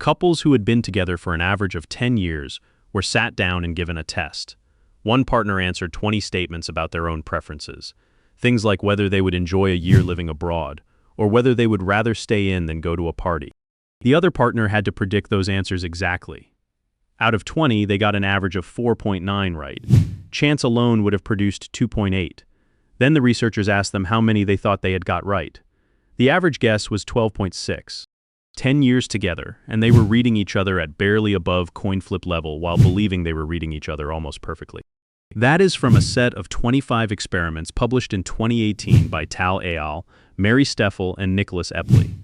Couples who had been together for an average of 10 years were sat down and given a test. One partner answered 20 statements about their own preferences, things like whether they would enjoy a year living abroad, or whether they would rather stay in than go to a party. The other partner had to predict those answers exactly. Out of 20, they got an average of 4.9 right. Chance alone would have produced 2.8. Then the researchers asked them how many they thought they had got right. The average guess was 12.6. 10 years together, and they were reading each other at barely above coin flip level while believing they were reading each other almost perfectly. That is from a set of 25 experiments published in 2018 by Tal Eyal, Steffel and Nicholas Epley.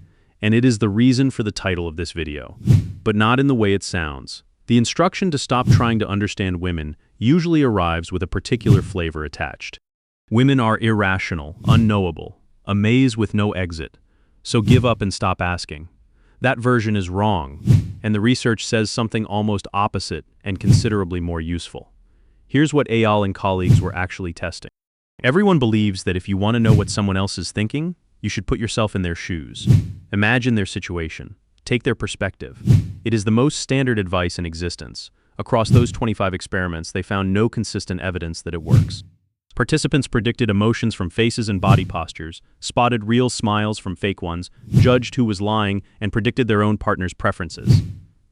And it is the reason for the title of this video. But not in the way it sounds. The instruction to stop trying to understand women usually arrives with a particular flavor attached. Women are irrational, unknowable, a maze with no exit. So give up and stop asking. That version is wrong, and the research says something almost opposite and considerably more useful. Here's what Eyal and colleagues were actually testing. Everyone believes that if you want to know what someone else is thinking, you should put yourself in their shoes. Imagine their situation. Take their perspective. It is the most standard advice in existence. Across those 25 experiments, they found no consistent evidence that it works. Participants predicted emotions from faces and body postures, spotted real smiles from fake ones, judged who was lying, and predicted their own partner's preferences.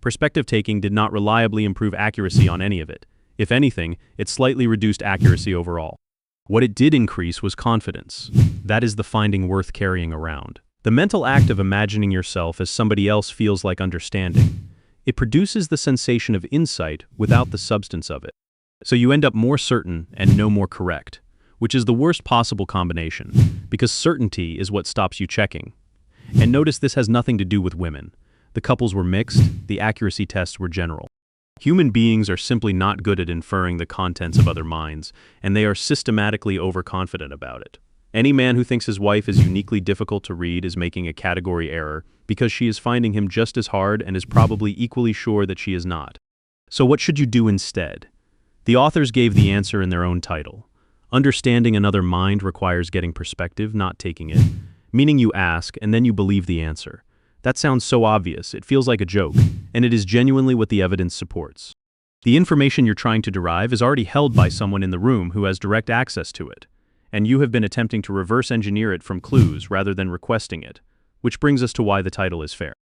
Perspective taking did not reliably improve accuracy on any of it. If anything, it slightly reduced accuracy overall. What it did increase was confidence. That is the finding worth carrying around. The mental act of imagining yourself as somebody else feels like understanding. It produces the sensation of insight without the substance of it. So you end up more certain and no more correct, which is the worst possible combination, because certainty is what stops you checking. And notice this has nothing to do with women. The couples were mixed, the accuracy tests were general. Human beings are simply not good at inferring the contents of other minds, and they are systematically overconfident about it. Any man who thinks his wife is uniquely difficult to read is making a category error because she is finding him just as hard and is probably equally sure that she is not. So what should you do instead? The authors gave the answer in their own title. Understanding another mind requires getting perspective, not taking it. Meaning you ask, and then you believe the answer. That sounds so obvious, it feels like a joke, and it is genuinely what the evidence supports. The information you're trying to derive is already held by someone in the room who has direct access to it, and you have been attempting to reverse engineer it from clues rather than requesting it, which brings us to why the title is fair.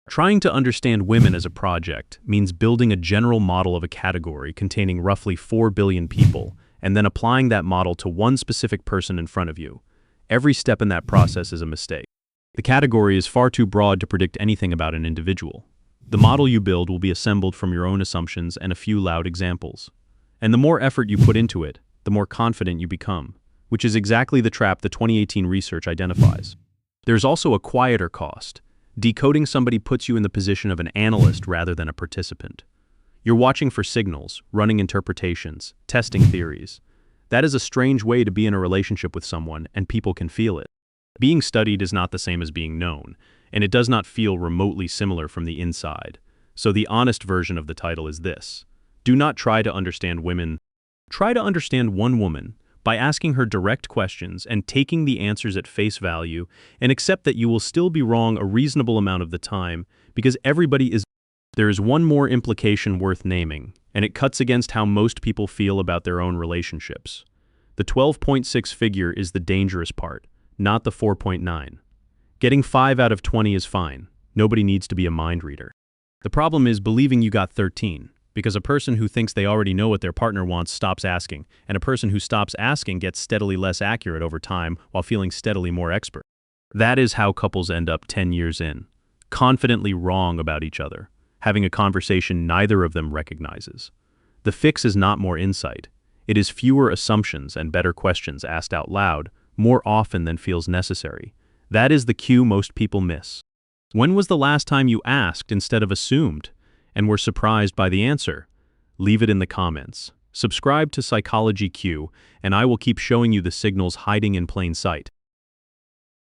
Trying to understand women as a project means building a general model of a category containing roughly 4 billion people, and then applying that model to one specific person in front of you. Every step in that process is a mistake. The category is far too broad to predict anything about an individual. The model you build will be assembled from your own assumptions and a few loud examples. And the more effort you put into it, the more confident you become, which is exactly the trap the 2018 research identifies. There's also a quieter cost. Decoding somebody puts you in the position of an analyst rather than a participant. You're watching for signals, running interpretations, testing theories. That is a strange way to be in a relationship with someone, and people can feel it. Being studied is not the same as being known, and it does not feel remotely similar from the inside. So the honest version of the title is this. Do not try to understand women. Try to understand one woman by asking her direct questions and taking the answers at face value, and accept that you will still be wrong a reasonable amount of the time, because everybody is. There is one more implication worth naming, and it cuts against how most people feel about their own relationships. The 12.6 figure is the dangerous part, not the 4.9. Getting 5 out of 20 is fine. Nobody needs to be a mind reader. The problem is believing you got 13. Because a person who thinks they already know what their partner wants stops asking, and a person who stops asking gets steadily less accurate over time while feeling steadily more expert. That is how couples end up 10 years in, confidently wrong about each other, having a conversation neither of them recognizes. The fix is not more insight. It is fewer assumptions and better questions asked out loud, more often than feels necessary. That is the cue most people miss. When was the last time you asked instead of assumed, and were surprised by the answer? Leave it in the comments. Subscribe to Psychology Q, and I will keep showing you the signals hiding in plain sight.